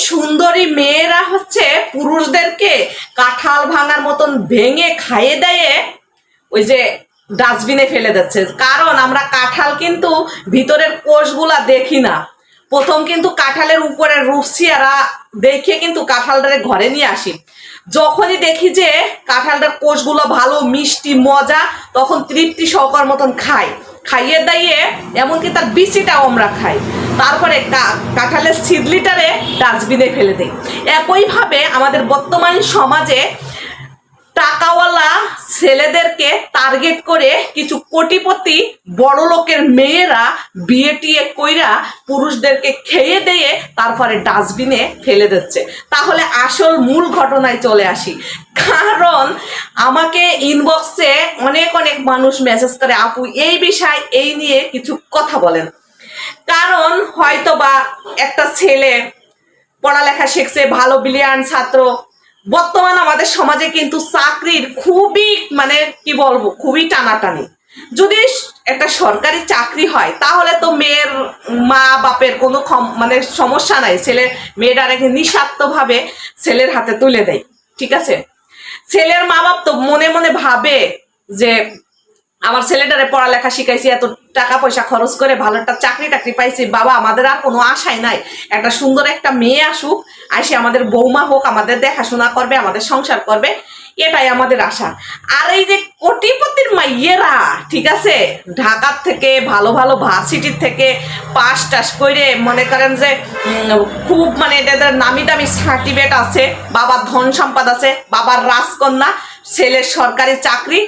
সুন্দরী মেয়েরা হচ্ছে পুরুষদেরকে কাঁঠাল ভাঙার মতন ভেঙে খাইয়ে দেয় ওই যে ডাস্টবিনে ফেলে দিচ্ছে। কারণ আমরা কাঁঠাল কিন্তু ভিতরের কোষগুলা দেখি না। প্রথম কিন্তু কাঁঠালের উপরের রূপসিয়ারা দেখে কিন্তু কাঁঠালটারে ঘরে নিয়ে আসি। যখনই দেখি যে কাঁঠালটার কোষগুলো ভালো মিষ্টি মজা, তখন তৃপ্তি সহকার মতন খাইয়ে দাইয়ে এমনকি তার বিচিটাও আমরা খাই। তারপরে কাঁঠালের ছিদলিটারে ডাস্টবিনে ফেলে দেই। একইভাবে আমাদের বর্তমান সমাজে টাকাওয়ালা ছেলেদেরকে টার্গেট করে কিছু কোটিপতি বড় লোকের মেয়েরা বিয়ে টিয়ে কইরা পুরুষদেরকে খেয়ে দিয়ে তারপরে ডাস্টবিনে ফেলে দিচ্ছে। তাহলে আসল মূল ঘটনায় চলে আসি। কারণ আমাকে ইনবক্সে অনেক মানুষ মেসেজ করে, আপু এই বিষয় এই নিয়ে কিছু কথা বলেন। কারণ হয়তো বা একটা ছেলে পড়ালেখা শিখছে, ভালো ব্রিলিয়ান্ট ছাত্র। বর্তমান আমাদের সমাজে কিন্তু চাকরির খুবই কি বলবো, খুবই টানাটানি। যদি একটা সরকারি চাকরি হয় তাহলে তো মেয়ের মা বাপের কোনো সমস্যা নাই, মেয়েটাকে নিঃস্বার্থভাবে ছেলের হাতে তুলে দেয়। ঠিক আছে, ছেলের মা বাপ তো মনে মনে ভাবে যে আমার ছেলেটারে পড়ালেখা শিখাইছি, এত টাকা পয়সা খরচ করে ভালো একটা চাকরি টাকরি পাইছি, বাবা আমাদের আর কোনো আশাই নাই, একটা সুন্দর একটা মেয়ে আসুক, আসে আমাদের বৌমা হোক, আমাদের দেখাশোনা করবে, আমাদের সংসার করবে, এটাই আমাদের আশা। আর এই যে কোটিপতির মাইয়েরা, ঠিক আছে, ঢাকার থেকে ভালো ভার্সিটির থেকে পাস টাস করে মনে করেন যে খুব এদের নামি দামি সার্টিফিকেট আছে, বাবার ধন সম্পদ আছে, বাবার রাজকন্যা, ছেলের সরকারি চাকরি।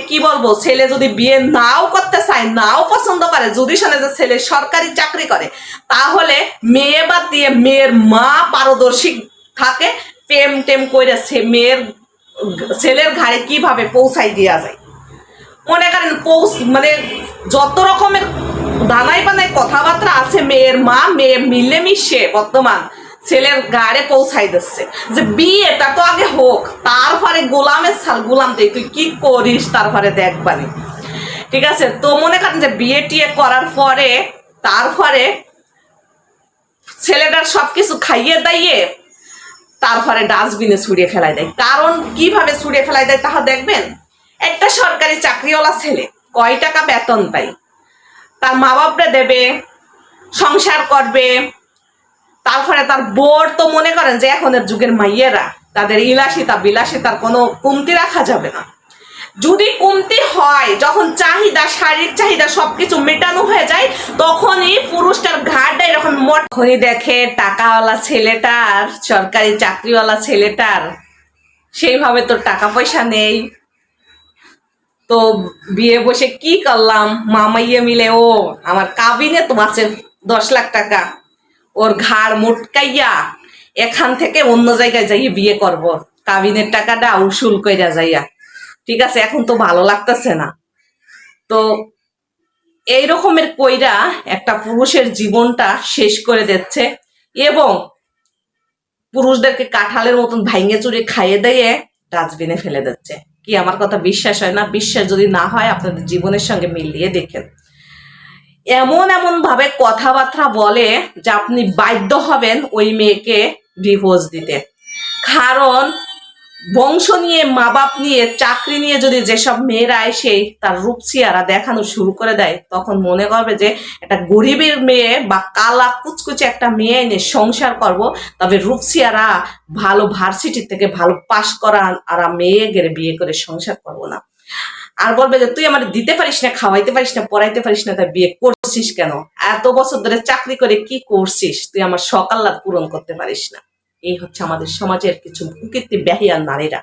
কি বলবো, ছেলে যদি বিয়ে নাও করতে চায়, নাও পছন্দ করে, যদি শোনে যে ছেলে সরকারি চাকরি করে, তাহলে মেয়ে বাদ দিয়ে মেয়ের মা পারদর্শী থাকে, প্রেম টেম করে ছেলের ঘাড়ে কিভাবে পৌঁছাই দেওয়া যায়। মনে করেন যত রকমের দানাই বানাই কথাবার্তা আছে, মেয়ের মা মেয়ে মিলেমিশে বর্তমান ছেলের গাড়ে পৌঁছাই দিচ্ছে যে বিয়েটা তো আগে হোক, তারপরে গোলামের ছাল গোলাম দেই, তুই কি করিস তারপরে দেখবানি। ঠিক আছে, তো মনে করেন যে বিয়ে টিয়ে করার পরে তারপরে ছেলেটার সবকিছু খাইয়ে দাইয়ে তারপরে ডাস্টবিনে ছুড়িয়ে ফেলাই দেয়। কারণ কিভাবে ছুড়িয়ে ফেলাই দেয় তাহা দেখবেন। একটা সরকারি চাকরিওয়ালা ছেলে কয় টাকা বেতন পায়, তার মা বাপরে দেবে, সংসার করবে, তারপরে তার বোর তো মনে করেন যে এখনের যুগের মাইয়েরা তাদের বিলাসিতার কোনো কমতি রাখা যাবে না। যদি কমতি হয়, যখন চাহিদা, শারীরিক চাহিদা সবকিছু মেটানো হয়ে যায়, তখনই পুরুষটার ঘাটটা এরকম মোটখনি দেখে টাকাওয়ালা ছেলেটার, সরকারি চাকরিওয়ালা ছেলেটার সেইভাবে তো টাকা পয়সা নেই, তো বিয়ে বসে কি করলাম, মামাইয়ে মিলে ও আমার কাবিনে তো আছে 10 লাখ টাকা, ওর ঘাড় মোটকাইয়া এখান থেকে অন্য জায়গায় যাইয়ে বিয়ে করব, কাবিনের টাকাটা উসুল কইরা যাইয়া। ঠিক আছে, এখন তো ভালো লাগতেছে না। তো এই রকমের কইরা একটা পুরুষের জীবনটা শেষ করে দিচ্ছে এবং পুরুষদেরকে কাঁঠালের মতন ভাইঙে চুরে খাইয়ে দিয়ে ডাস্টবিনে ফেলে দিচ্ছে। কি আমার কথা বিশ্বাস হয় না? বিশ্বাস যদি না হয় আপনাদের জীবনের সঙ্গে মিলিয়ে দেখেন। এমন ভাবে কথাবার্তা বলে যে আপনি বাধ্য হবেন ওই মেয়েকে ডিভোর্স দিতে। কারণ বংশ নিয়ে, মা বাপ নিয়ে, চাকরি নিয়ে যদি যেসব মেয়েরা এসে তার রূপসিয়ারা দেখানো শুরু করে দেয়, তখন মনে করবে যে একটা গরিবের মেয়ে বা কালা কুচকুচে একটা মেয়ে এনে সংসার করব, তবে রূপসিয়ারা ভালো ভার্সিটি থেকে ভালো পাশ করা আর মেয়ে গেলে বিয়ে করে সংসার করব না। আর বলবে যে তুই আমার দিতে পারিস না, খাওয়াইতে পারিস না, পড়াইতে পারিস না, তাই বিয়ে করছিস কেন? এত বছর ধরে চাকরি করে কি করছিস? তুই আমার সকাল্লাদ পূরণ করতে পারিস না। এই হচ্ছে আমাদের সমাজের কিছু কুকীর্তি বেহিয়ার নারীরা।